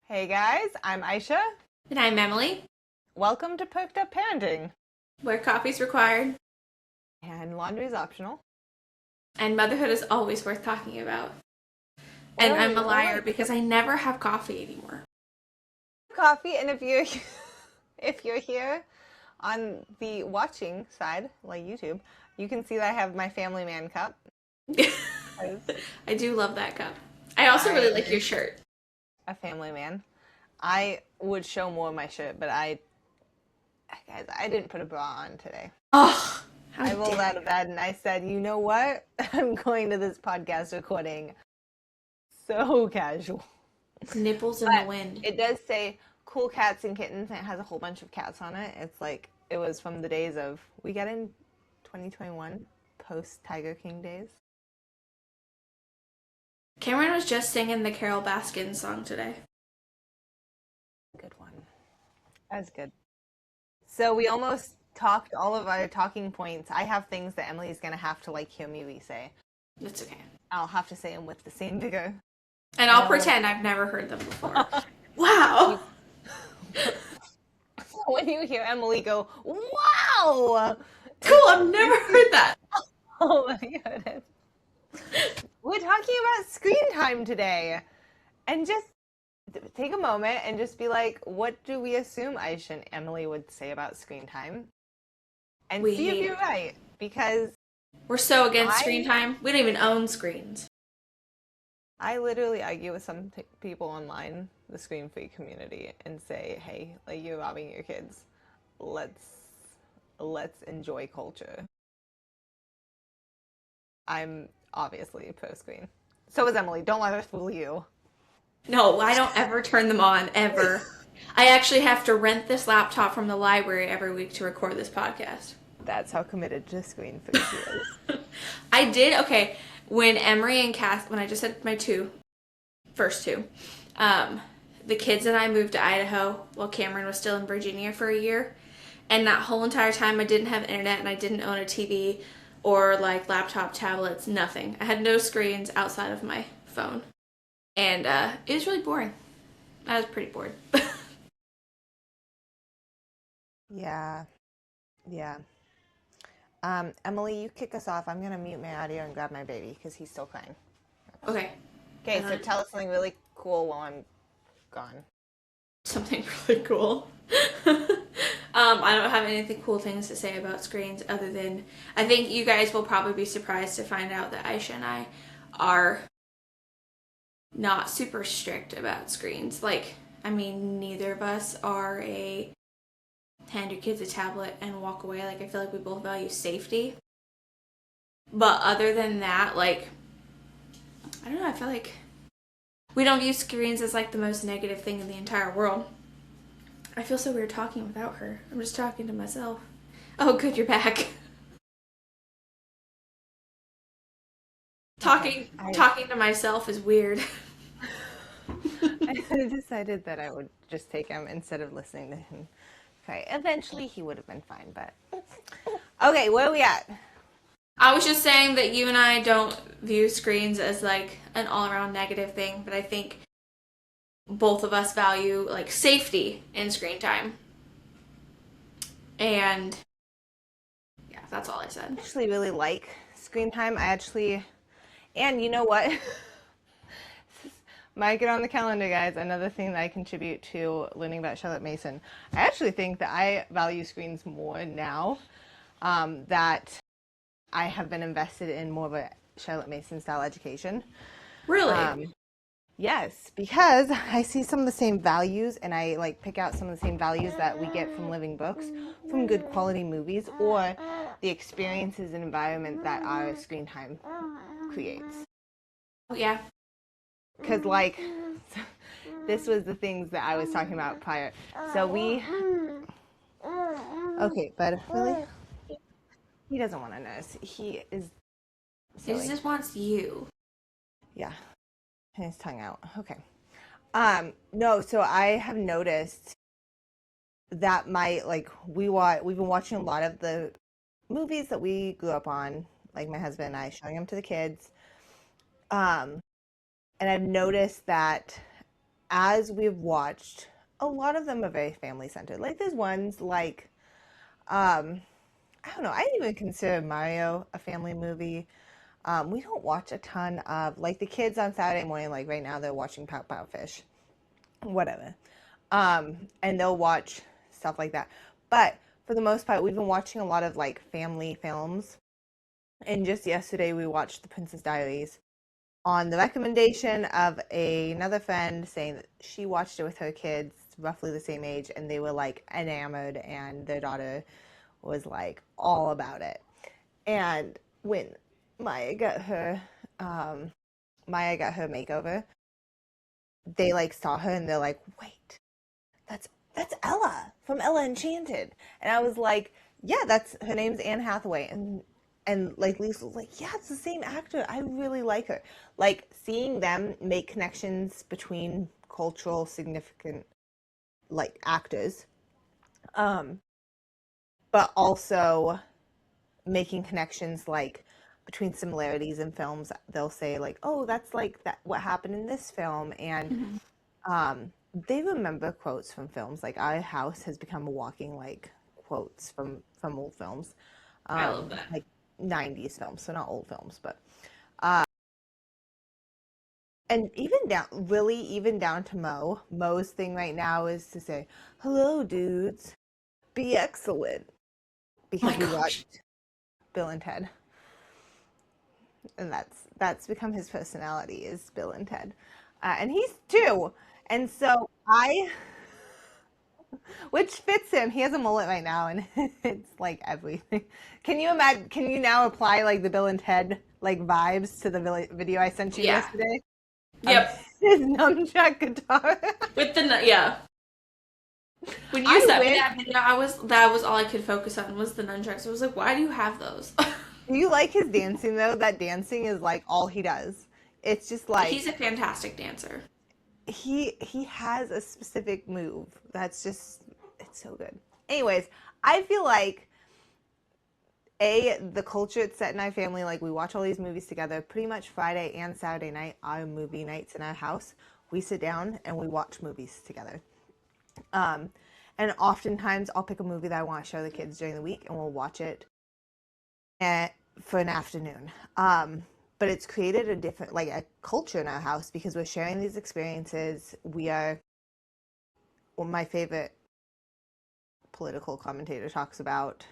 Hey guys, I'm Aisha. And I'm Emily, Welcome to Perked Up Parenting. where coffee's required And laundry is optional. and motherhood is always worth talking about. And Or I'm a we liar might because I never have coffee anymore. coffee, and if you're if you're here on the watching side, like YouTube, you can see that I have my family man cup. I do love that cup. I also really like your shirt. A family man. I would show more of my shirt, but guys, I didn't put a bra on today. Oh, how I rolled dare out of bed and I said, you know what? I'm going to this podcast recording so casual. nipples in the But wind. it does say cool cats and kittens, and it has a whole bunch of cats on it. It's like it was from the days of we get in 2021 post Tiger King days. Cameron was just singing the Carol Baskin song today. Good one. That was good. So we almost talked all of our talking points. I have things that Emily's gonna have to like hear me re-say. It's okay. I'll have to say them with the same vigor. And I'll pretend I've never heard them before. Wow! When you hear Emily go, "Wow!" Cool, I've never heard that. Oh my goodness. We're talking about screen time today. And just take a moment and just be like, what do we assume Aisha and Emily would say about screen time? And We see if hate you're it. right. Because We're so against I screen time. We don't even own screens. I literally argue with some people online, the screen free community, and say, hey, like you're robbing your kids. Let's enjoy culture. I'm obviously pro screen. So is Emily. Don't let us fool you. No, I don't ever turn them on, ever. I actually have to rent this laptop from the library every week to record this podcast. That's how committed to screen free she is. I did, okay, when Emery and Cass, when I just had my first two, the kids and I moved to Idaho while Cameron was still in Virginia for a year. And that whole entire time I didn't have internet and I didn't own a TV or like laptop, tablets, nothing. I had no screens outside of my phone. And it was really boring. I was pretty bored. Yeah. Yeah. Emily, you kick us off. I'm going to mute my audio and grab my baby because he's still crying. Okay. Okay, so tell us something really cool while I'm gone. Something really cool. I don't have anything cool things to say about screens other than I think you guys will probably be surprised to find out that Aisha and I are not super strict about screens. Like, I mean, neither of us are a hand your kids a tablet and walk away. Like, I feel like we both value safety. But other than that, like, I don't know, I feel like we don't view screens as like the most negative thing in the entire world. I feel so weird talking without her. I'm just talking to myself. Oh, good, you're back. Talking to myself is weird. I decided that I would just take him instead of listening to him. Okay, eventually he would have been fine, but... Okay, where are we at? I was just saying that you and I don't view screens as like an all-around negative thing, but I think both of us value like safety in screen time. And yeah, that's all I said. I actually really like screen time. And you know what? Mark it on the calendar, guys. Another thing that I contribute to learning about Charlotte Mason. I actually think that I value screens more now that I have been invested in more of a Charlotte Mason style education. Really? Yes, because I see some of the same values and I like pick out some of the same values that we get from living books, from good quality movies, or the experiences and environment that our screen time creates. Oh, yeah. Because like, this was the things that I was talking about prior. So okay, but really, he doesn't want to nurse. He is He silly. just wants you. Yeah. And his tongue out. Okay. No, so I have noticed that we've been watching a lot of the movies that we grew up on, like my husband and I, showing them to the kids. And I've noticed that as we've watched, a lot of them are very family centered. Like there's ones like um I don't know, I didn't even consider Mario a family movie. We don't watch a ton of like the kids on Saturday morning, like right now they're watching Pow Pow Fish, whatever. And they'll watch stuff like that. But for the most part, we've been watching a lot of like family films. And just yesterday, we watched The Princess Diaries on the recommendation of another friend saying that she watched it with her kids, roughly the same age, and they were like enamored, and their daughter was like all about it. And when Maya got her, um, Maya got her makeover, they like saw her and they're like, "Wait, that's Ella from Ella Enchanted." And I was like, "Yeah, that's her name's Anne Hathaway." And like Lisa was like, "Yeah, it's the same actor. I really like her." Like seeing them make connections between cultural significant like actors, um, but also making connections like between similarities in films. They'll say like, "Oh, that's like that what happened in this film," and Mhm. um, they remember quotes from films. Like our house has become a walking like quotes from old films, I love that. like 90s films, so not old films, but and even down really even down to Mo's thing right now is to say hello dudes, be excellent, Oh my because we gosh. watched Bill and Ted, and that's become his personality is Bill and Ted, and he's two, and so I which fits him. He has a mullet right now, and it's like everything. Can you imagine? Can you now apply like the Bill and Ted like vibes to the video I sent you Yeah. yesterday of Yep. his nunchuck guitar? With the yeah. When you I sent me wish. that video, that was all I could focus on was the nunchucks. I was like, why do you have those? Do you like his dancing though? That dancing is like all he does. It's just He's like a fantastic dancer. he has a specific move that's just it's so good. Anyways, I feel like the culture it's set in our family, like we watch all these movies together. Pretty much Friday and Saturday night are movie nights in our house. We sit down and we watch movies together. Um, and oftentimes I'll pick a movie that I want to show the kids during the week, and we'll watch it for an afternoon. But it's created a different, like a culture in our house because we're sharing these experiences. We are, well, my favorite political commentator talks about,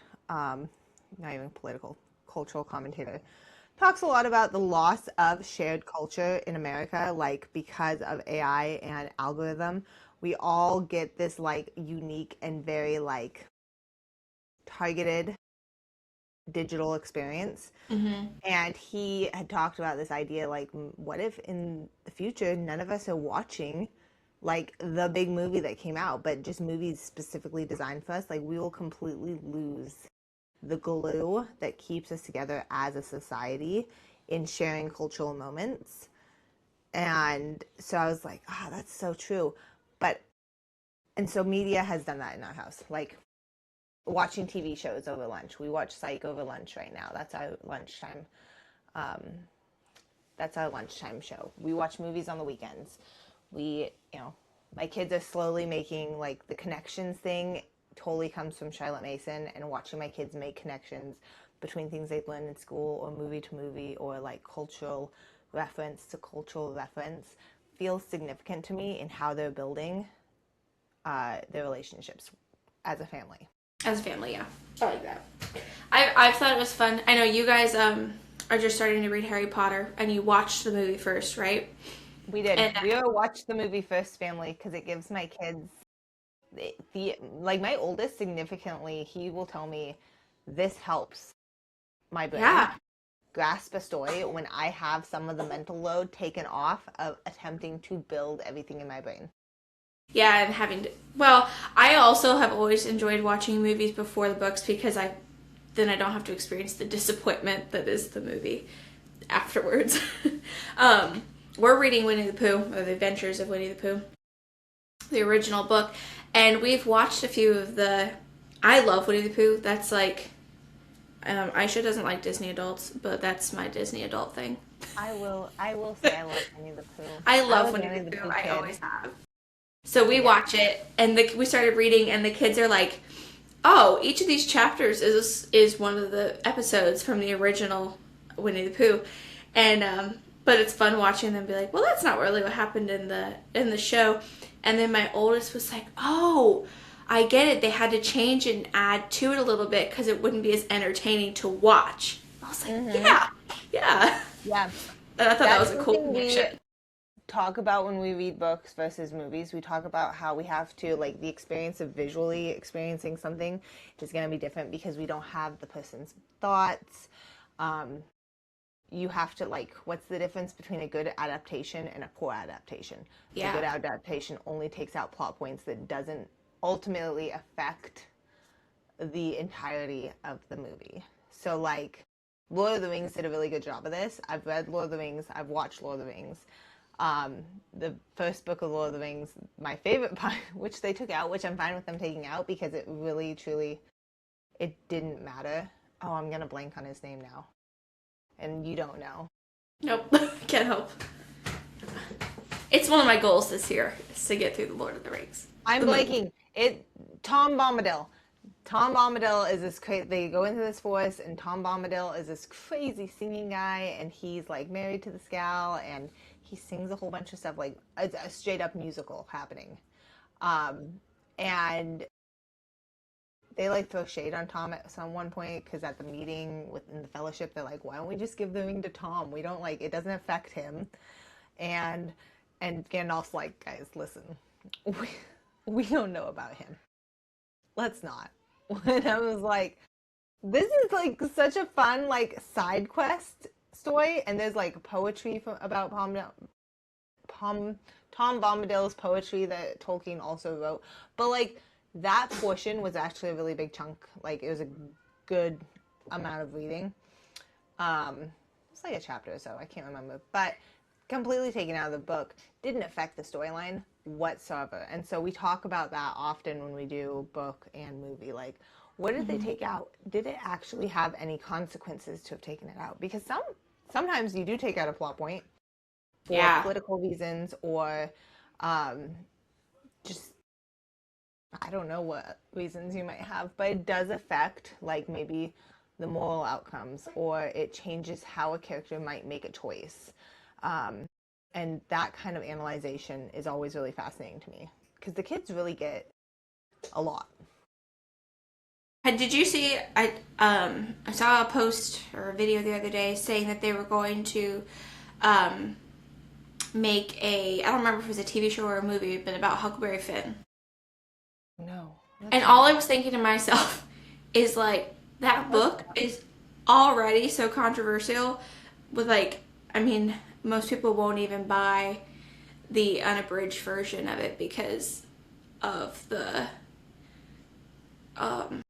not even political, cultural commentator, talks a lot about the loss of shared culture in America, like because of AI and algorithm. We all get this like unique and very like targeted digital experience. Hmm. And he had talked about this idea like, what if in the future none of us are watching like the big movie that came out, but just movies specifically designed for us? Like, we will completely lose the glue that keeps us together as a society in sharing cultural moments. And so I was like, ah, oh, that's so true. But, and so media has done that in our house. Like, watching TV shows over lunch. We watch Psych over lunch right now. That's our lunchtime. Um, that's our lunchtime show. We watch movies on the weekends. My kids are slowly making like the connections thing totally comes from Charlotte Mason, and watching my kids make connections between things they've learned in school or movie to movie or like cultural reference to cultural reference feels significant to me in how they're building their relationships as a family. As a family, yeah. I like that. I've thought it was fun. I know you guys are just starting to read Harry Potter and you watched the movie first, right? We did. And We watched the movie First Family because it gives my kids the like my oldest significantly. He will tell me this helps my brain yeah. grasp a story when I have some of the mental load taken off of attempting to build everything in my brain. Yeah, and well, I also have always enjoyed watching movies before the books because I don't have to experience the disappointment that is the movie afterwards. We're reading Winnie the Pooh, or The Adventures of Winnie the Pooh, the original book, and we've watched a few of the. I love Winnie the Pooh. That's like Aisha doesn't like Disney adults, but that's my Disney adult thing. I will say I love Winnie the Pooh. I I love was a Winnie the Winnie the Pooh. Pooh I kid. always have. So we Yeah. watch it, and we started reading, and the kids are like, "Oh, each of these chapters is one of the episodes from the original Winnie the Pooh," and but it's fun watching them be like, "Well, that's not really what happened in the show," and then my oldest was like, "Oh, I get it. They had to change and add to it a little bit because it wouldn't be as entertaining to watch." I was like, Mm-hmm. "Yeah, yeah," Yeah. and I thought that That's was a cool something we connection. talk about when we read books versus movies. We talk about how we have to, like, the experience of visually experiencing something is going to be different because we don't have the person's thoughts. Um, you have to, like, what's the difference between a good adaptation and a poor adaptation? A Yeah. good adaptation only takes out plot points that doesn't ultimately affect the entirety of the movie. So, like, Lord of the Rings did a really good job of this. I've read Lord of the Rings, I've watched Lord of the Rings. The first book of Lord of the Rings, my favorite part, which they took out, which I'm fine with them taking out because it really, truly, it didn't matter. Oh, I'm gonna blank on his name now, and you don't know. Nope, can't help. It's one of my goals this year is to get through the Lord of the Rings. I'm The movie. blanking. Tom Bombadil. Tom Bombadil is this crazy. They go into this forest, and Tom Bombadil is this crazy singing guy, and he's like married to this gal, and he sings a whole bunch of stuff. Like, it's a straight up musical happening. Um, and they like throw shade on Tom at some one point because at the meeting within the fellowship, they're like, "Why don't we just give the ring to Tom? We don't like it. Doesn't affect him." And Gandalf's like, "Guys, listen, we, we don't know about him. Let's not." And I was like, this is like such a fun like side quest story, and there's like poetry about Pom, Tom Bombadil's poetry that Tolkien also wrote. But like that portion was actually a really big chunk. Like it was a good amount of reading. It's like a chapter or so. I can't remember, but completely taken out of the book didn't affect the storyline whatsoever. And so we talk about that often when we do book and movie. Like, what did they Mm-hmm. take out? Did it actually have any consequences to have taken it out? Because sometimes you do take out a plot point for Yeah. political reasons or um, just I don't know what reasons you might have, but it does affect like maybe the moral outcomes or it changes how a character might make a choice. Um, and that kind of analyzation is always really fascinating to me because the kids really get a lot. Did you see? I saw a post or a video the other day saying that they were going to um make a, I don't remember if it was a TV show or a movie, but about Huckleberry Finn. No, And that's all I not. was thinking to myself is like that book is already so controversial with like, I mean, most people won't even buy the unabridged version of it because of the um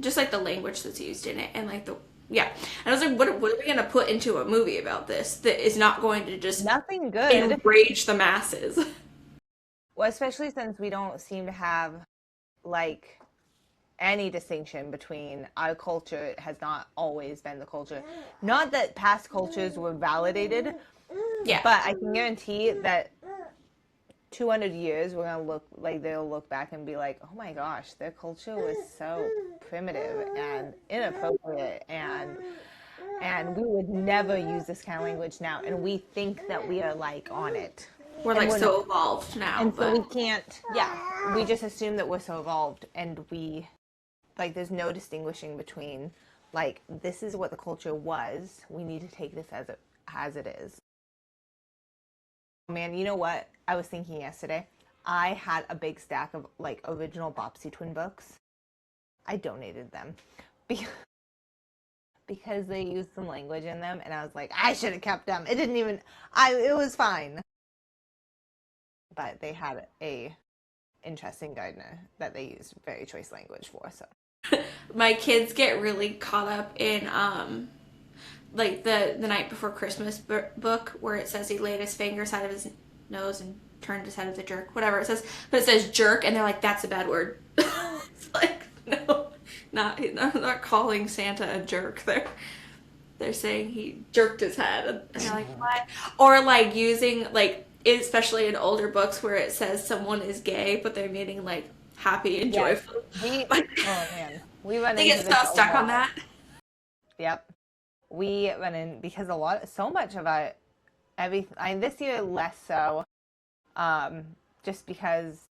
just like the language that's used in it and like the, yeah. And I was like, what are we gonna put into a movie about this that is not going to just Nothing good. enrage the masses? Well, especially since we don't seem to have like any distinction between our culture has not always been the culture. Not that past cultures were validated, Yeah. but I can guarantee that 200 years we're gonna look like they'll look back and be like, oh my gosh, their culture was so primitive and inappropriate and we would never use this kind of language now and we think that we are like on it We're and like we're not. so evolved now, And so we but can't, yeah, we just assume that we're so evolved and we like there's no distinguishing between like this is what the culture was. We need to take this as it is. Man, you know what? I was thinking yesterday. I had a big stack of like original Bopsy twin books. I donated them because because they used some language in them and I was like, I should have kept them. It didn't even I it was fine. But they had a interesting gardener that they used very choice language for, so my kids get really caught up in like the night before Christmas book where it says he laid his finger side of his nose and turned his head of the jerk, whatever it says, but it says jerk, and they're like, that's a bad word. It's like, no. not calling Santa a jerk. They're saying he jerked his head, and they're like, what? Or like using like, especially in older books where it says someone is gay, but they're meaning like happy and Yes. joyful. We, Like, oh man, we run they into get this so a stuck on lot. that. Yep. We run in because so much of our everything, this year less so, um, just because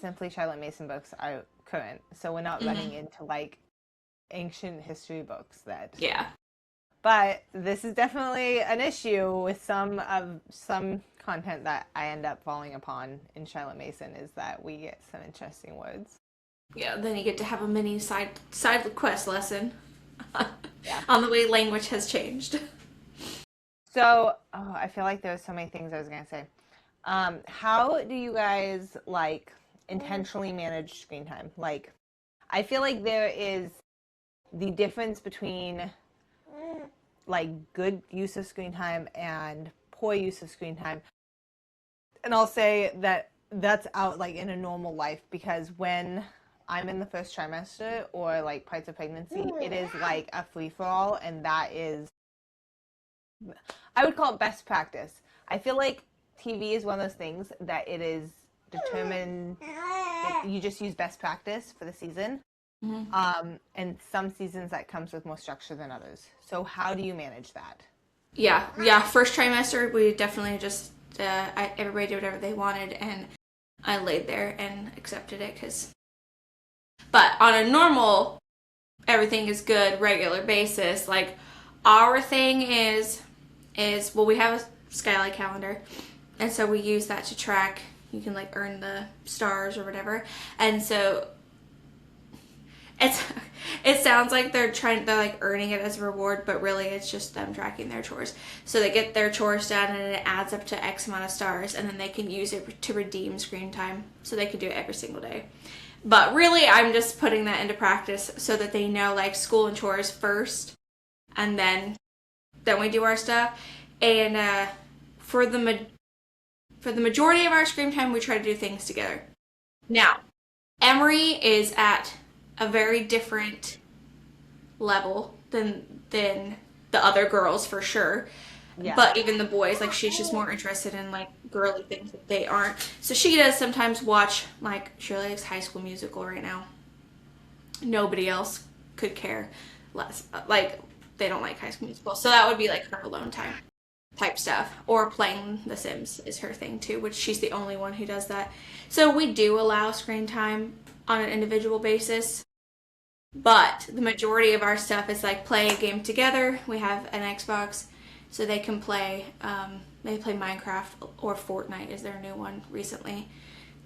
Simply Charlotte Mason books are current. So we're not running into like ancient history books that. Yeah. But this is definitely an issue with some content that I end up falling upon in Charlotte Mason is that we get some interesting words. Yeah, then you get to have a mini side quest lesson Yeah. on the way language has changed. So, I feel like there's so many things I was gonna say. How do you guys like intentionally manage screen time? Like, I feel like there is the difference between like good use of screen time and poor use of screen time. And I'll say that that's out like in a normal life because when I'm in the first trimester or like parts of pregnancy, it is like a free for all, and that is, I would call it best practice. I feel like TV is one of those things that it is determined, you just use best practice for the season. And some seasons that comes with more structure than others. So how do you manage that? Yeah. First trimester, we definitely just everybody did whatever they wanted, and I laid there and accepted it. But on a normal, everything is good, regular basis. Like our thing is well, we have a skylight calendar, and so we use that to track. You can like earn the stars or whatever, and so it sounds like they're like earning it as a reward, but really it's just them tracking their chores. So they get their chores done and it adds up to X amount of stars, and then they can use it to redeem screen time. So they can do it every single day. But really I'm just putting that into practice so that they know like school and chores first, and then we do our stuff. And for the majority of our screen time, we try to do things together. Now, Emery is at a very different level than the other girls for sure. Yeah. But even the boys, like she's just more interested in like girly things that they aren't. So she does sometimes watch like Shirley likes High School Musical right now. Nobody else could care less. Like they don't like High School Musical, so that would be like her alone time type stuff. Or playing The Sims is her thing too, which she's the only one who does that. So we do allow screen time on an individual basis, but the majority of our stuff is like play a game together. We have an Xbox, so they can play. They play Minecraft, or Fortnite is their new one recently.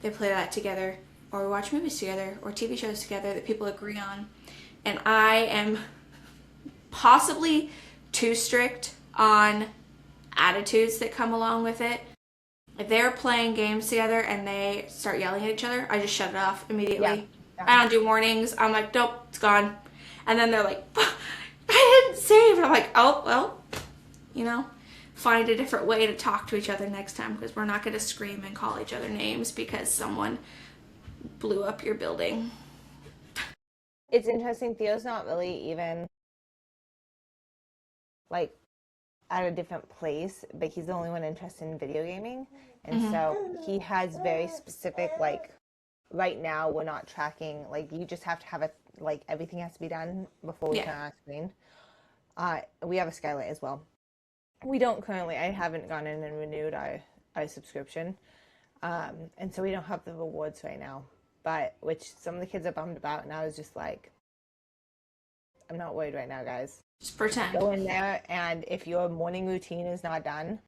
They play that together, or we watch movies together, or TV shows together that people agree on. And I am possibly too strict on attitudes that come along with it. If they're playing games together and they start yelling at each other, I just shut it off immediately. Yeah. I don't do warnings. I'm like, nope, it's gone. And then they're like, I didn't save. And I'm like, oh, well, find a different way to talk to each other next time, because we're not going to scream and call each other names because someone blew up your building. It's interesting. Theo's not really even like at a different place, but he's the only one interested in video gaming. And so he has very specific, like, right now we're not tracking, like, you just have to have it, like, everything has to be done before we turn on our screen. We have a skylight as well. We don't currently, I haven't gone in and renewed our subscription. And so we don't have the rewards right now, but which some of the kids are bummed about. And I was just like, I'm not worried right now, guys. Just pretend. Go in there, and if your morning routine is not done,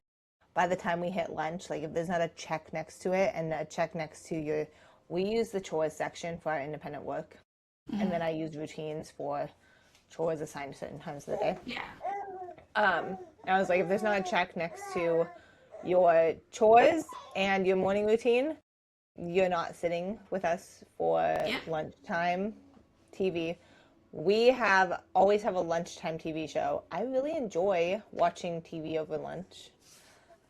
by the time we hit lunch, like if there's not a check next to it and a check next to we use the chores section for our independent work. And then I use routines for chores assigned certain times of the day. Yeah. I was like, if there's not a check next to your chores and your morning routine, you're not sitting with us for lunchtime TV. We always have a lunchtime TV show. I really enjoy watching TV over lunch.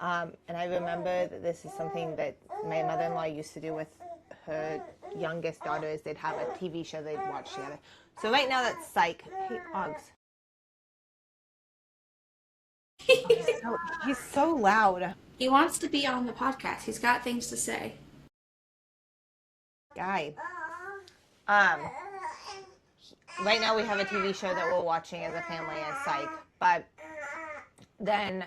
And I remember that this is something that my mother-in-law used to do with her youngest daughters, they'd have a TV show they'd watch together. So right now that's Psych. Hey, Oggs. He's so loud. He wants to be on the podcast. He's got things to say. Guy. Right now we have a TV show that we're watching as a family as Psych, but then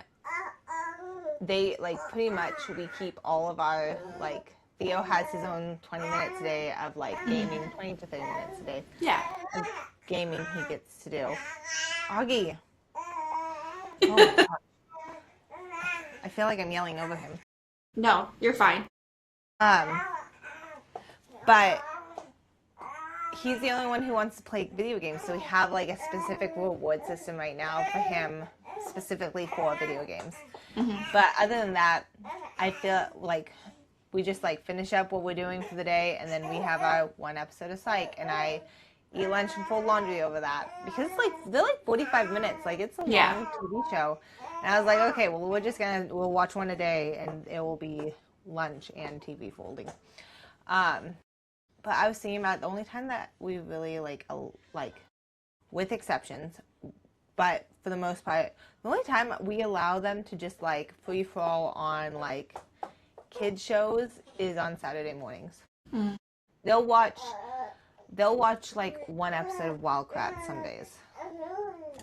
they like pretty much we keep all of our like Theo has his own 20 minutes a day of like gaming, 20 to 30 minutes a day. Yeah. Of gaming he gets to do. Augie. Oh my God. I feel like I'm yelling over him. No, you're fine. But he's the only one who wants to play video games, so we have like a specific reward system right now for him, specifically for video games. But other than that, I feel like we just like finish up what we're doing for the day, and then we have our one episode of Psych, and I eat lunch and fold laundry over that because it's like they're like 45 minutes, like it's a long TV show. And I was like, okay, well we'll watch one a day, and it will be lunch and TV folding. But I was thinking about the only time that we really like with exceptions, but for the most part, the only time we allow them to just like free fall on like kids shows is on Saturday mornings. They'll watch like one episode of Wildcrats some days.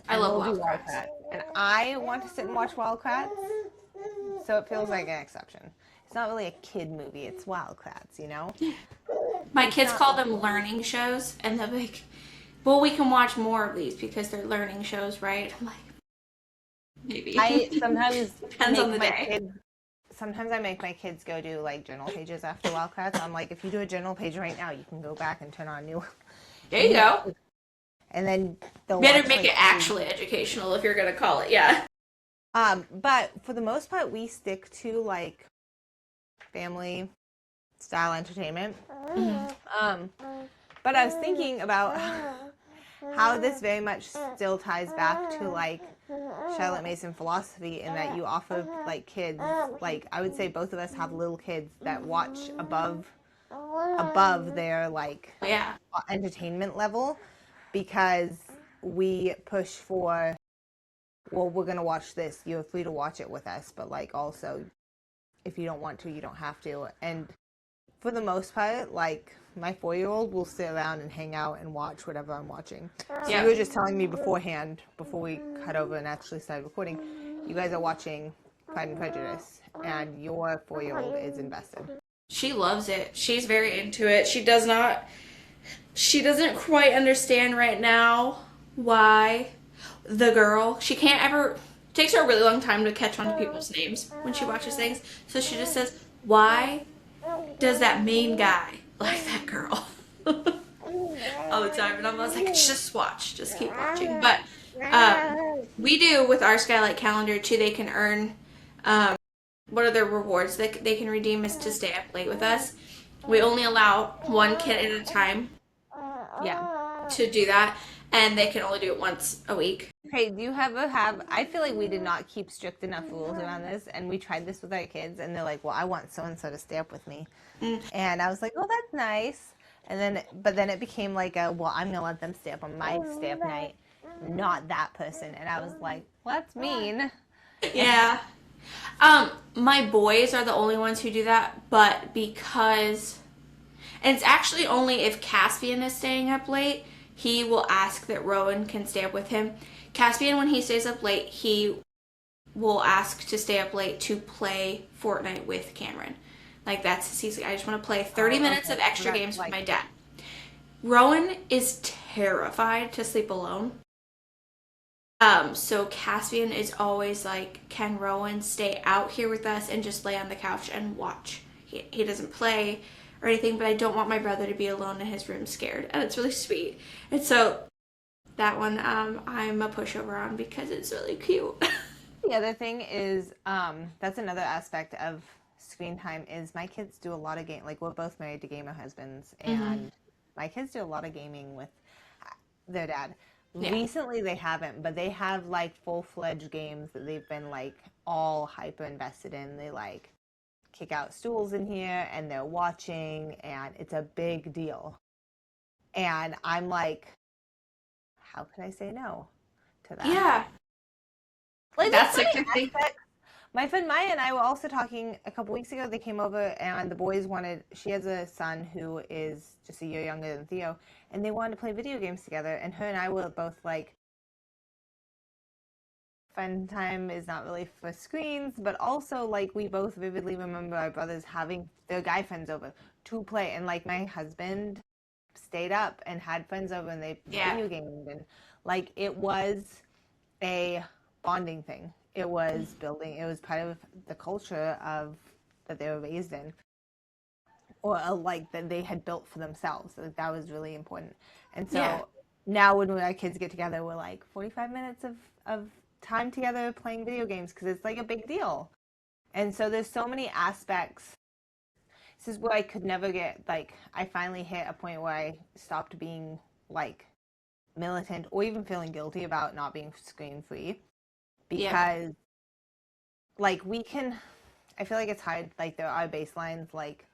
I love Wildcrats. And I want to sit and watch Wildcrats, so it feels like an exception. It's not really a kid movie, it's Wildcrats, you know? My kids call them learning shows, and they're like, well, we can watch more of these because they're learning shows, right? I'm like, maybe. I sometimes depends on the day. Sometimes I make my kids go do like journal pages after Wildcrats. I'm like, if you do a journal page right now, you can go back and turn on new. There you go. And then they'll better make it actually educational if you're gonna call it, yeah. But for the most part, we stick to like family style entertainment. But I was thinking about how this very much still ties back to like Charlotte Mason philosophy in that you offer like kids, like I would say both of us have little kids that watch above their like entertainment level, because we push for, well, we're gonna watch this, you're free to watch it with us, but like also if you don't want to, you don't have to. And for the most part, like my 4-year-old will sit around and hang out and watch whatever I'm watching. So you were just telling me beforehand, before we cut over and actually started recording, you guys are watching Pride and Prejudice, and your 4-year-old is invested. She loves it. She's very into it. She doesn't quite understand right now why the girl, she can't ever, it takes her a really long time to catch on to people's names when she watches things. So she just says, why does that main guy like that girl? All the time. And I'm always like, just watch, just keep watching. But we do with our Skylight calendar too. They can earn what are their rewards that they can redeem is to stay up late with us. We only allow one kid at a time to do that, and they can only do it once a week. Okay, do you have I feel like we did not keep strict enough rules around this, and we tried this with our kids, and they're like, well, I want so-and-so to stay up with me. And I was like, oh, that's nice. But then it became like well, I'm gonna let them stay up on my stay up night, not that person. And I was like, well, that's mean. Yeah. My boys are the only ones who do that, but because, and it's actually only if Caspian is staying up late, he will ask that Rowan can stay up with him. Caspian, when he stays up late, he will ask to stay up late to play Fortnite with Cameron. Like he's like, I just want to play 30 minutes of extra games with my dad. Rowan is terrified to sleep alone. So Caspian is always like, can Rowan stay out here with us and just lay on the couch and watch? He doesn't play or anything, but I don't want my brother to be alone in his room scared. And it's really sweet. And so that one I'm a pushover on because it's really cute. The other thing is, that's another aspect of screen time is my kids do a lot of game. Like we're both married to gamer husbands, and my kids do a lot of gaming with their dad. Yeah. Recently they haven't, but they have like full-fledged games that they've been like all hyper invested in. They like kick out stools in here and they're watching and it's a big deal. And I'm like, how can I say no to that? Yeah. Like, there's That's so such many a thing. aspects. My friend Maya and I were also talking a couple weeks ago. They came over and the boys wanted, she has a son who is just a year younger than Theo, and they wanted to play video games together. And her and I were both like, fun time is not really for screens, but also like we both vividly remember our brothers having their guy friends over to play. And like my husband stayed up and had friends over and they Yeah. video gamed. And like it was a bonding thing. It was building, it was part of the culture of that they were raised in, or like that they had built for themselves. So that was really important. And Yeah. so now when our kids get together, we're like 45 minutes of time together playing video games because it's like a big deal. And so there's so many aspects. This is where I could never get, like, I finally hit a point where I stopped being like militant or even feeling guilty about not being screen free, Yep. because like we can, I feel like it's hard, like there are baselines like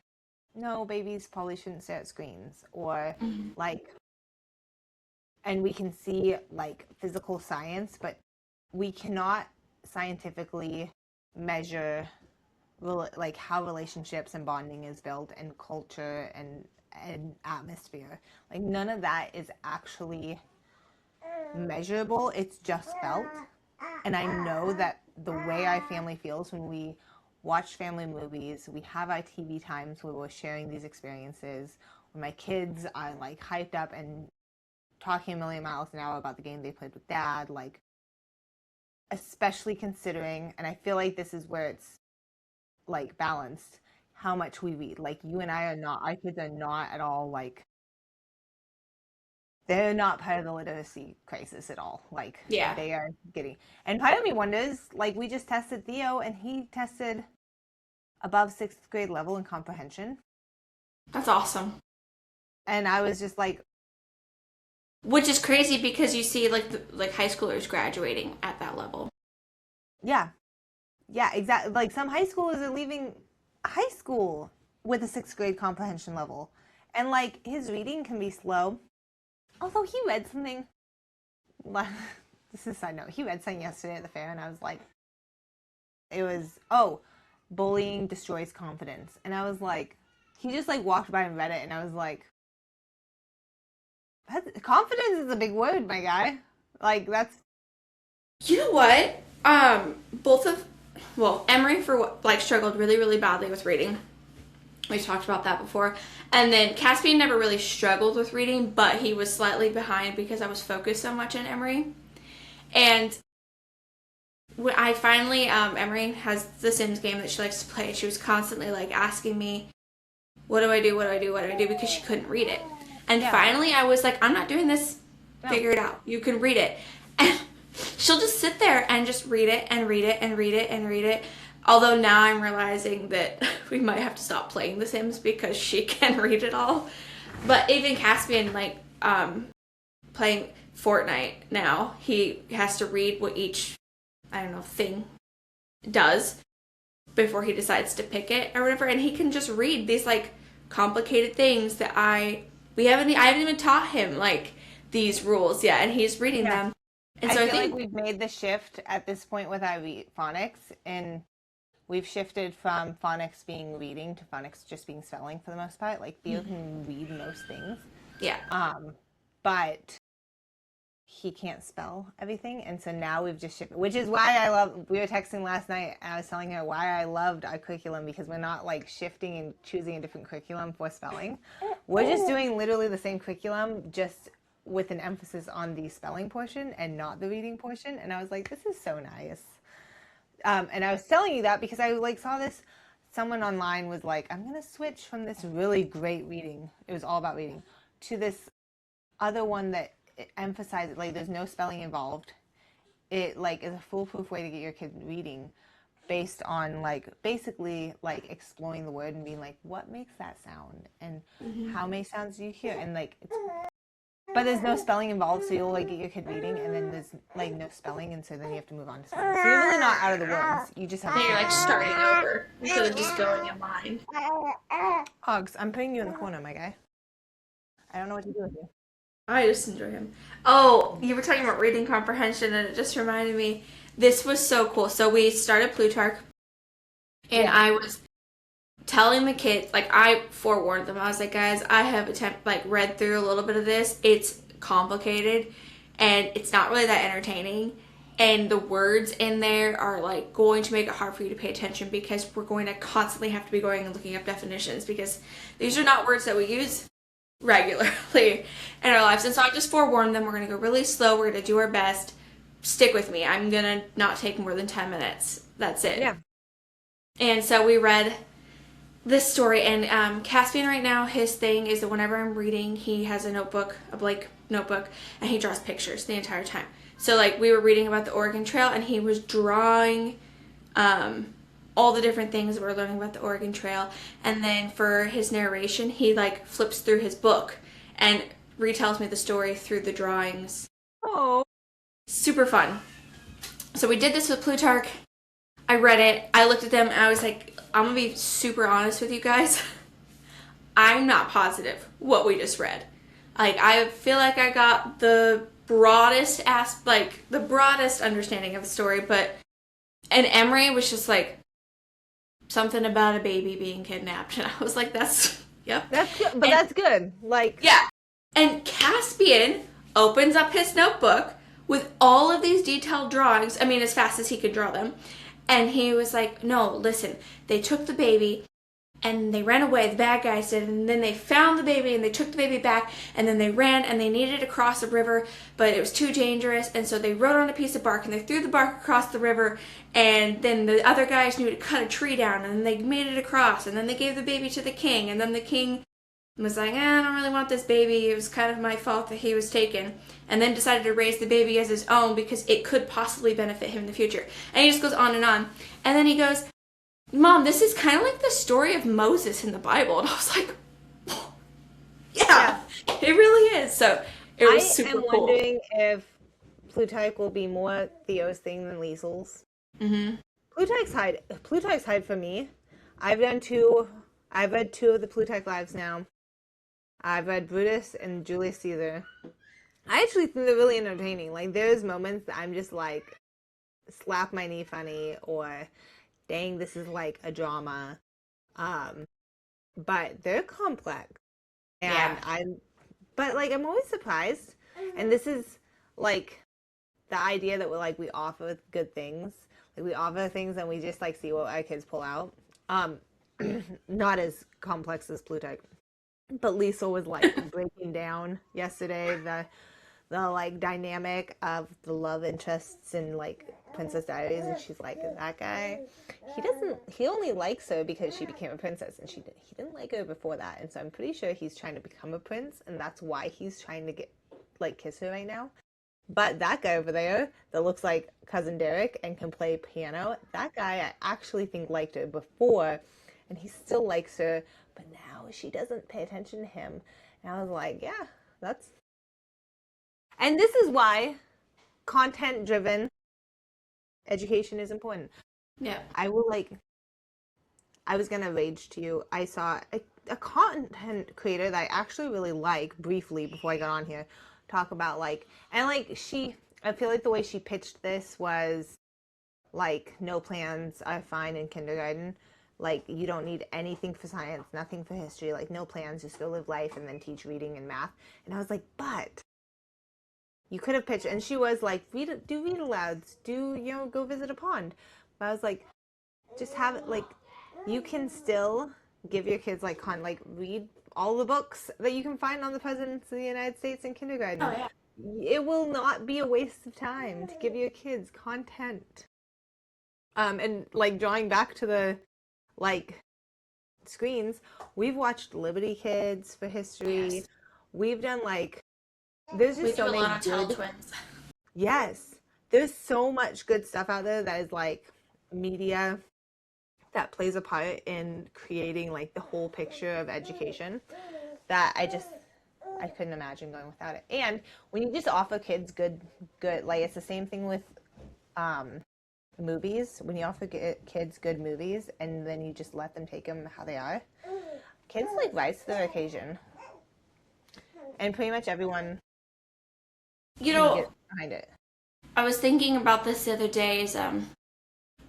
no, babies probably shouldn't stare at screens, or Mhm. like, and we can see like physical science, but we cannot scientifically measure like how relationships and bonding is built and culture and atmosphere. Like none of that is actually measurable. It's just felt. And I know that the way our family feels when we watch family movies, we have our TV times where we're sharing these experiences, when my kids are like hyped up and talking a million miles an hour about the game they played with dad, like especially considering, and I feel like this is where it's like balanced, how much we read. Like you and I are not, our kids are not at all like, they're not part of the literacy crisis at all. Like Yeah. they are getting, and part of me wonders, like we just tested Theo and he tested above sixth grade level in comprehension. That's awesome. And I was just like, Which is crazy because you see like high schoolers graduating at that level. yeah, yeah, exactly. Like some high schoolers are leaving high school with a sixth grade comprehension level. And like his reading can be slow. Although he read something, this is a side note, he read something yesterday at the fair and I was like, it was, oh, bullying destroys confidence. And I was like, he just like walked by and read it and I was like, confidence is a big word, my guy. Like that's, You know what? Both of, well, Emery like struggled really, really badly with reading. We've talked about that before. And then Caspian never really struggled with reading, but he was slightly behind because I was focused so much on Emery. And when I finally, Emery has the Sims game that she likes to play. She was constantly like asking me, what do I do? What do I do? What do I do? Because she couldn't read it. And yeah, finally, I was like, I'm not doing this. no, Figure it out. You can read it. And she'll just sit there and just read it and read it and read it and read it. Although now I'm realizing that we might have to stop playing The Sims because she can read it all. But even Caspian, like, playing Fortnite now, he has to read what each, I don't know, thing does before he decides to pick it or whatever. And he can just read these, like, complicated things that I haven't even taught him, like, these rules yet. And he's reading yeah. them. And I so I feel like think, we've made the shift at this point with our phonics, and we've shifted from phonics being reading to phonics just being spelling for the most part. Like Theo can read most things, yeah. but he can't spell everything, and so now we've just shifted, which is why I love. We were texting last night, and I was telling her why I loved our curriculum because we're not like shifting and choosing a different curriculum for spelling. We're just doing literally the same curriculum, just with an emphasis on the spelling portion and not the reading portion. And I was like, this is so nice. And I was telling you that because I like saw this. Someone online was like, I'm gonna switch from this really great reading. It was all about reading to this other one that emphasizes like there's no spelling involved. It like is a foolproof way to get your kid reading based on like basically like exploring the word and being like what makes that sound and how many sounds do you hear and like it's But there's no spelling involved, so you'll like get your kid reading, and then there's like no spelling, and so then you have to move on to spelling. So you're really not out of the woods. You just have Then to you're keep like going. starting over instead of just going in line. Hogs, I'm putting you in the corner, my guy. I don't know what to do with you. I just enjoy him. Oh, you were talking about reading comprehension, and it just reminded me. This was so cool. So we started Plutarch, and Yeah. I was telling the kids, like I forewarned them. I was like, guys, I have read through a little bit of this. It's complicated, and it's not really that entertaining. And the words in there are like going to make it hard for you to pay attention because we're going to constantly have to be going and looking up definitions because these are not words that we use regularly in our lives. And so I just forewarned them, we're going to go really slow. We're going to do our best. Stick with me. I'm going to not take more than 10 minutes. That's it. Yeah. And so we read this story, and Caspian right now, his thing is that whenever I'm reading, he has a notebook, a blank notebook, and he draws pictures the entire time. So like we were reading about the Oregon Trail, and he was drawing all the different things that we're learning about the Oregon Trail. And then for his narration, he like flips through his book and retells me the story through the drawings. Oh. Super fun. So we did this with Plutarch. I read it. I looked at them, and I was like, I'm gonna be super honest with you guys. I'm not positive what we just read. Like I feel like I got the broadest the broadest understanding of the story, and Emery was just like something about a baby being kidnapped, and I was like, that's yep. That's good, but that's good. Like yeah. And Caspian opens up his notebook with all of these detailed drawings. I mean, as fast as he could draw them. And he was like, no, listen, they took the baby and they ran away, the bad guys did, and then they found the baby and they took the baby back, and then they ran and they needed to cross a river, but it was too dangerous, and so they wrote on a piece of bark and they threw the bark across the river, and then the other guys knew to cut a tree down, and then they made it across, and then they gave the baby to the king, and then the king was like, I don't really want this baby, it was kind of my fault that he was taken, and then decided to raise the baby as his own because it could possibly benefit him in the future. And he just goes on, and then he goes, Mom, this is kind of like the story of Moses in the Bible. And I was like, oh, yeah, it really is. So it was super cool. I am wondering if Plutarch will be more Theo's thing than Liesel's. Mm-hmm. Plutarch's Hide for me. I've read two of the Plutarch Lives now. I've read Brutus and Julius Caesar. I actually think they're really entertaining. Like, there's moments that I'm just like, slap my knee funny, or dang, this is like a drama. But they're complex. And yeah. I'm always surprised. And this is like the idea that we offer good things. Like, we offer things and we just like see what our kids pull out. Not as complex as Plutarch. But Lisa was like breaking down yesterday the like dynamic of the love interests in like Princess Diaries, and she's like, that guy, he only likes her because she became a princess, and he didn't like her before that, and so I'm pretty sure he's trying to become a prince, and that's why he's trying to get like kiss her right now. But that guy over there that looks like Cousin Derek and can play piano, that guy I actually think liked her before, and he still likes her, but now she doesn't pay attention to him. And I was like, yeah, that's... And this is why content-driven education is important. Yeah. I was going to rage to you. I saw a content creator that I actually really like, briefly, before I got on here, talk about I feel like the way she pitched this was like, no plans are fine in kindergarten. Like, you don't need anything for science, nothing for history, like, no plans, just go live life and then teach reading and math. And I was like, but you could have pitched, and she was like, do read alouds, go visit a pond. But I was like, just have it, like, you can still give your kids, read all the books that you can find on the presidents of the United States in kindergarten. Oh, yeah. It will not be a waste of time to give your kids content. And, like, drawing back to the screens, we've watched Liberty Kids for history. Yes. We've done there's just so many good twins. Yes, there's so much good stuff out there that is like media that plays a part in creating like the whole picture of education, that I couldn't imagine going without it. And when you just offer kids good, like it's the same thing with um, movies. When you offer kids good movies, and then you just let them take them how they are, kids like rise to their occasion, and pretty much everyone You can know, get behind it. I was thinking about this the other day.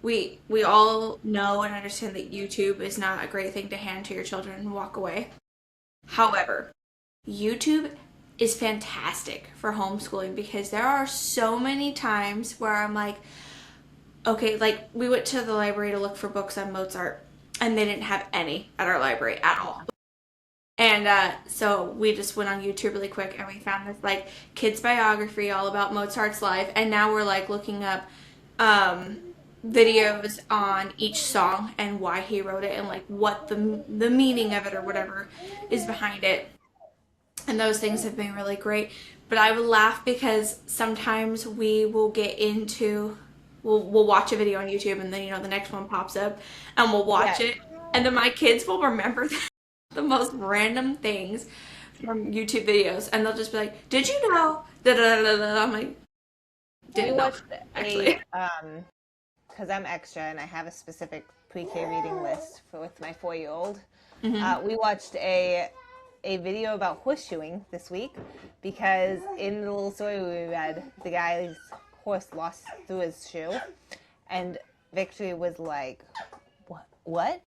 We all know and understand that YouTube is not a great thing to hand to your children and walk away. However, YouTube is fantastic for homeschooling because there are so many times where I'm like, okay, like we went to the library to look for books on Mozart and they didn't have any at our library at all. And so we just went on YouTube really quick and we found this like kids biography all about Mozart's life. And now we're like looking up um, videos on each song and why he wrote it and like what the meaning of it or whatever is behind it. And those things have been really great. But I would laugh because sometimes we will get into we'll watch a video on YouTube and then the next one pops up and we'll watch Yes. it and then my kids will remember the most random things from YouTube videos and they'll just be like, "Did you know?" Da, da, da, da. I'm like, We "Didn't know." watched Actually. because I'm extra and I have a specific pre-K reading list with my 4-year-old. Hmm. We watched a video about horseshoeing this week because in the little story we read, the guy's horse lost through his shoe, and Victory was like, "What?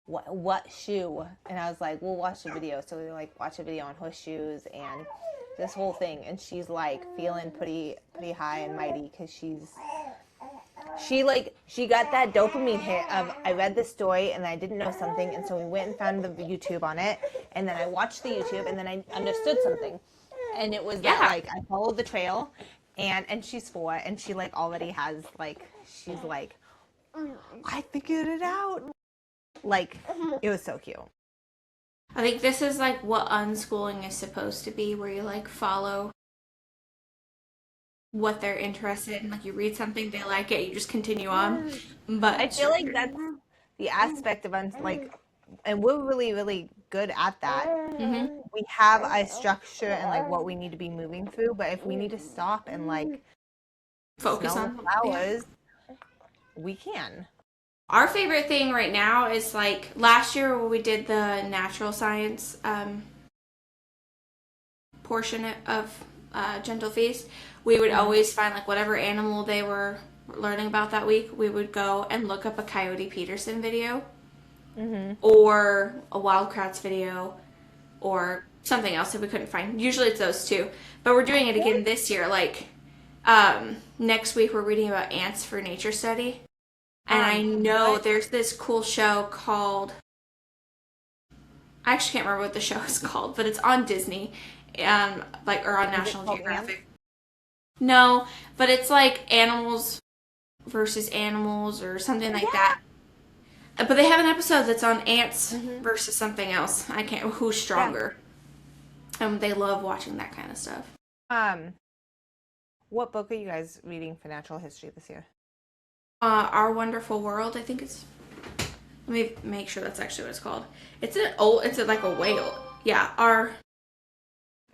What shoe?" And I was like, "We'll watch the video." So we like watch a video on horseshoes and this whole thing, and she's like feeling pretty high and mighty because she got that dopamine hit of I read this story and I didn't know something, and so we went and found the YouTube on it, and then I watched the YouTube and then I understood something, and it was that Yeah. like I followed the trail, and she's 4 and she like already has like she's like I figured it out, like it was so cute. I think this is like what unschooling is supposed to be, where you like follow what they're interested in. Like you read something, they like it, you just continue on. I But feel like that's the aspect of like, and we're really good at that. hmm We have a structure and like what we need to be moving through, but if we need to stop and like focus smell the on, yeah. flowers, we can. Our favorite thing right now is like last year when we did the natural science portion of Gentle Feast, we would always find like whatever animal they were learning about that week, we would go and look up a Coyote Peterson video Mm-hmm. or a Wild Kratts video or something else if we couldn't find. Usually it's those two. But we're doing it again this year. Like next week we're reading about ants for nature study. And I know What? there's this cool show called I actually can't remember what the show is called, but it's on Disney, like or on Is it National called Ants? Geographic. No, but it's like animals versus animals or something like that. But they have an episode that's on ants Mm-hmm. versus something else. I can't who's Yeah. stronger. They love watching that kind of stuff. Um, what book are you guys reading for natural history this year? Our Wonderful World, I think it's. Let me make sure that's actually what it's called. It's an old. It's like a whale. Yeah, My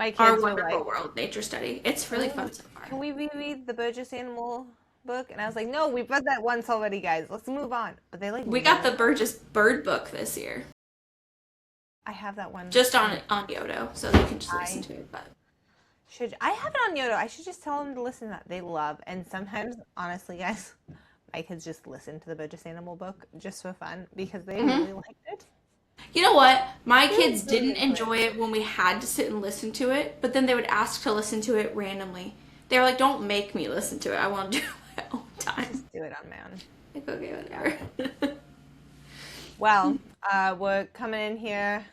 Our kids were Wonderful like, World nature study. It's really fun so far. "Can we reread the Burgess Animal book?" And I was like, "No, we've read that once already, guys. Let's move on." But they like We got the really. Burgess Bird book this year, I have that one. just on Yodo, so they can just listen I to it. But I have it on Yodo. I should just tell them to listen to that. They love. And sometimes, honestly, guys, my kids just listen to the Burgess Animal book just for fun because they really liked it. you know what? My They're kids really didn't into it. enjoy it when we had to sit and listen to it, but then they would ask to listen to it randomly. They were like, "Don't make me listen to it. I want to do it my own time." Just do it on my own. Like, okay, whatever. Well, we're coming in here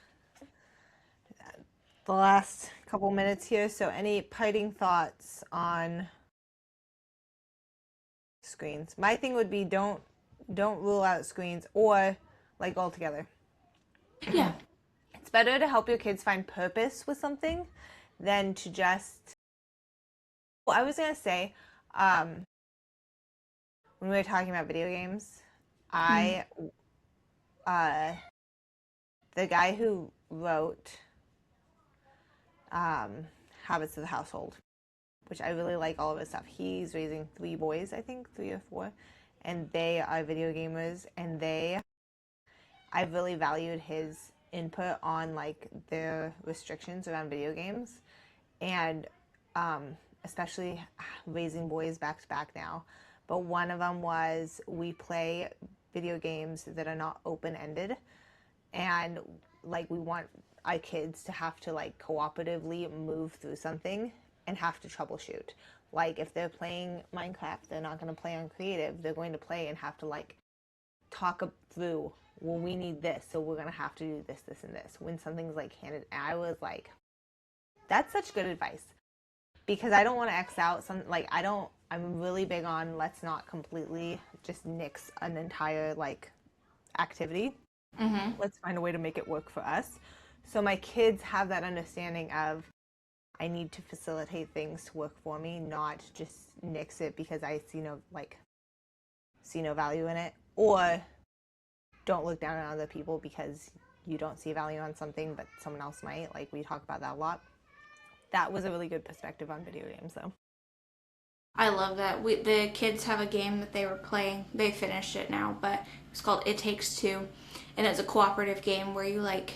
the last couple minutes here. So, any parting thoughts on screens? My thing would be don't rule out screens or like altogether. Yeah. It's better to help your kids find purpose with something than to just. Well, I was gonna say, when we were talking about video games, I the guy who wrote habits of the household, which I really like all of his stuff. He's raising 3 boys, I think, 3 or 4, and they are video gamers, and I've really valued his input on like the restrictions around video games, and especially raising boys back to back now. But one of them was we play video games that are not open ended, and like we want our kids to have to like cooperatively move through something and have to troubleshoot. Like if they're playing Minecraft, they're not going to play on creative. They're going to play and have to like talk through, well, we need this, so we're going to have to do this, this, and this. When something's like handed, I was like, that's such good advice, because I don't want to X out some, like I'm really big on let's not completely just nix an entire like activity. Let's find a way to make it work for us. So my kids have that understanding of I need to facilitate things to work for me, not just nix it because I see no value in it, or don't look down on other people because you don't see value on something but someone else might. Like we talk about that a lot. That was a really good perspective on video games though. I love that. The kids have a game that they were playing. They finished it now, but it's called It Takes Two. And it's a cooperative game where you like,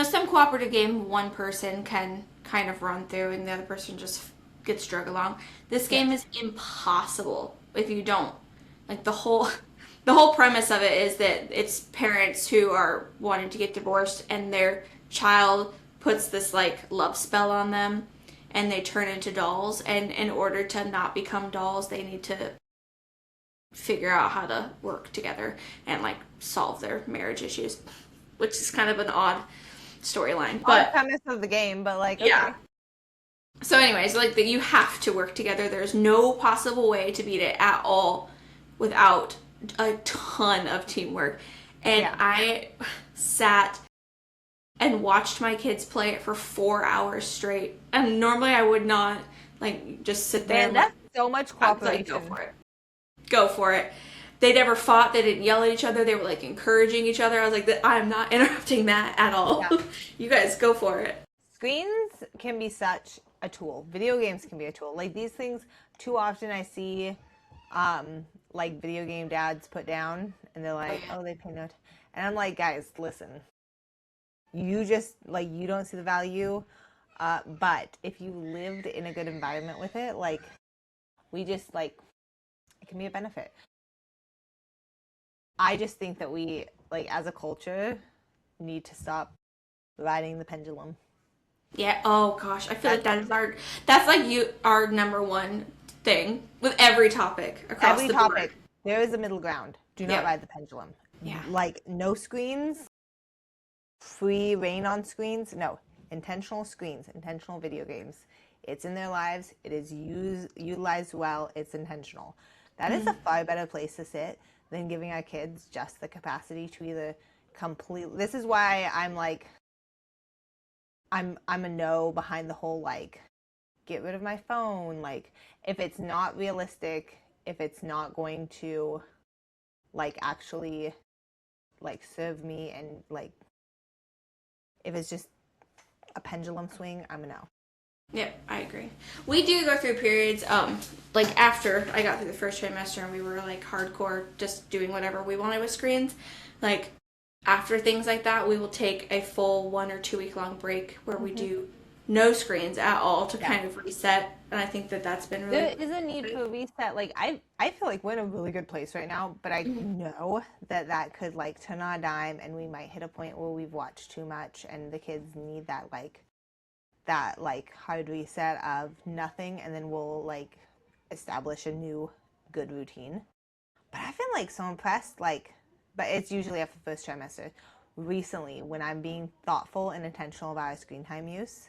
some cooperative game one person can kind of run through and the other person just gets drug along. This game is impossible if you don't. Like the whole premise of it is that it's parents who are wanting to get divorced and their child puts this like love spell on them and they turn into dolls, and in order to not become dolls they need to figure out how to work together and like solve their marriage issues, which is kind of an odd storyline, but premise of the game, but like okay. Yeah. So anyways, like that you have to work together. There's no possible way to beat it at all without a ton of teamwork. And I sat and watched my kids play it for 4 hours straight. And normally I would not like just sit there. Man, that's so much cooperation. Like, go for it. They never fought. They didn't yell at each other. They were like encouraging each other. I was like, I'm not interrupting that at all. Yeah. You guys go for it. Screens can be such a tool. Video games can be a tool. Like these things, too often I see like video game dads put down and they're like, oh, they pay no attention. And I'm like, guys, listen. You just like you don't see the value, but if you lived in a good environment with it, like we just like it can be a benefit. I just think that we like as a culture need to stop riding the pendulum. Yeah. Oh gosh, I feel like that's like our number one thing with every topic across the board. There is a middle ground. Do not ride the pendulum. Yeah. Like no screens. Free reign on screens. No, intentional screens, intentional video games. It's in their lives. It is utilized well. It's intentional. That is a far better place to sit than giving our kids just the capacity to either completely. This is why I'm like, I'm a no behind the whole like, get rid of my phone. Like, if it's not realistic, if it's not going to, like, actually, like, serve me and like. If it's just a pendulum swing, I'm a no. Yep, I agree. We do go through periods, like after I got through the first trimester and we were like hardcore just doing whatever we wanted with screens. Like after things like that, we will take a full 1 or 2 week long break where we do no screens at all to kind of reset. And I think that's been really. There is a need for a reset. Like I feel like we're in a really good place right now, but I know that could like turn on a dime, and we might hit a point where we've watched too much, and the kids need that hard reset of nothing, and then we'll like establish a new good routine. But I've been like so impressed, like, but it's usually after the first trimester. Recently, when I'm being thoughtful and intentional about our screen time use.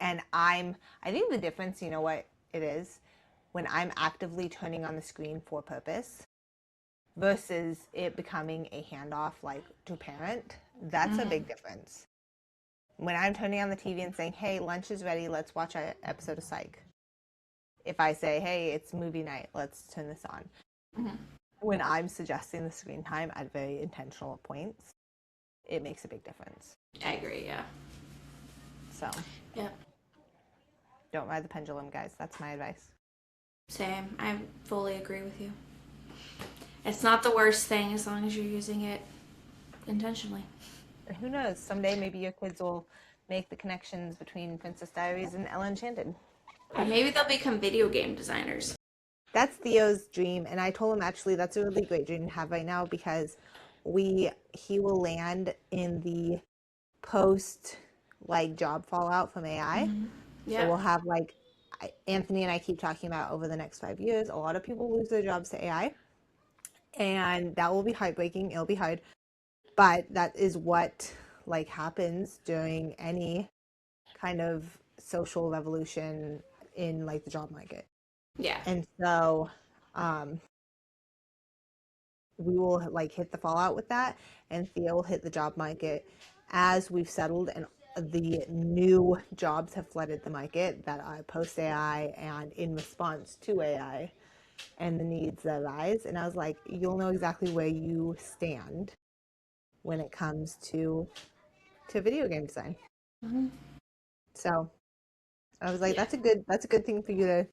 And I think the difference, you know what it is, when I'm actively turning on the screen for purpose versus it becoming a handoff like to parent, that's a big difference. When I'm turning on the TV and saying, hey, lunch is ready, let's watch an episode of Psych. If I say, hey, it's movie night, let's turn this on. When I'm suggesting the screen time at very intentional points, it makes a big difference. I agree, yeah. So. Yeah. Don't ride the pendulum, guys. That's my advice. Same. I fully agree with you. It's not the worst thing as long as you're using it intentionally. Who knows? Someday maybe your kids will make the connections between Princess Diaries and Ella Enchanted. Or maybe they'll become video game designers. That's Theo's dream, and I told him actually that's a really great dream to have right now because he will land in the post like job fallout from AI. So Yeah. we'll have like Anthony and I keep talking about over the next 5 years, a lot of people lose their jobs to AI, and that will be heartbreaking. It'll be hard, but that is what like happens during any kind of social revolution in like the job market. Yeah. And so we will like hit the fallout with that, and Theo will hit the job market as we've settled and the new jobs have flooded the market that are post AI and in response to AI and the needs that arise. And I was like, you'll know exactly where you stand when it comes to video game design. So I was like, Yeah. that's a good thing for you to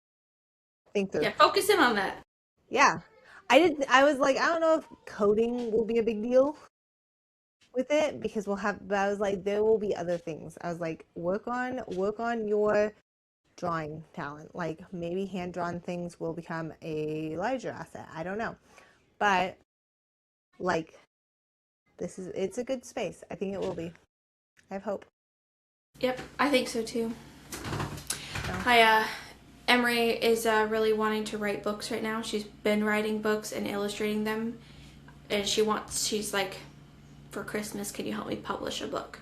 think through. Yeah. Focus in on that. Yeah. I was like, I don't know if coding will be a big deal with it because we'll have, but I was like, there will be other things. I was like, work on your drawing talent. Like maybe hand drawn things will become a larger asset. I don't know. But like it's a good space. I think it will be. I have hope. Yep. I think so too. So. Emery is really wanting to write books right now. She's been writing books and illustrating them, and she's like, for Christmas, can you help me publish a book?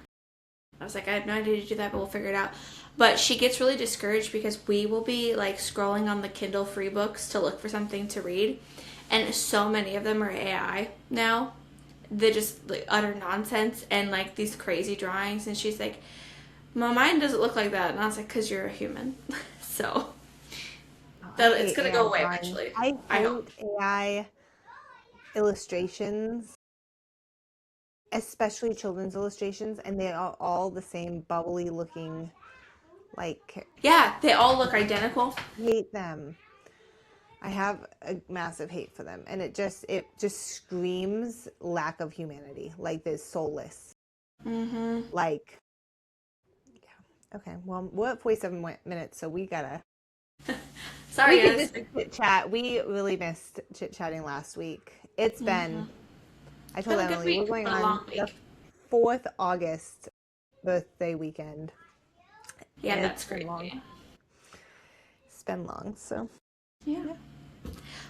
I was like, I have no idea to do that, but we'll figure it out. But she gets really discouraged because we will be like scrolling on the Kindle free books to look for something to read, and so many of them are AI now. They're just like utter nonsense and like these crazy drawings, and she's like, my mind doesn't look like that, and I was like, because you're a human. So it's gonna go away eventually. I hate AI illustrations, especially children's illustrations, and they are all the same bubbly looking, like. Yeah, they all look identical. Hate them. I have a massive hate for them, and it just screams lack of humanity. Like they're soulless. Like, yeah. Okay. Well, we're at 47 minutes, so we gotta. Sorry, we guys. could just chit chat. We really missed chit chatting last week. It's been. I told Emily we're going on the 4th August birthday weekend. Yeah, that's great. Long. It's been long, so. Yeah.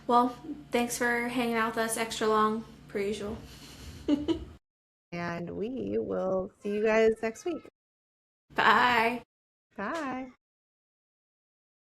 Well, thanks for hanging out with us extra long, per usual. And we will see you guys next week. Bye. Bye.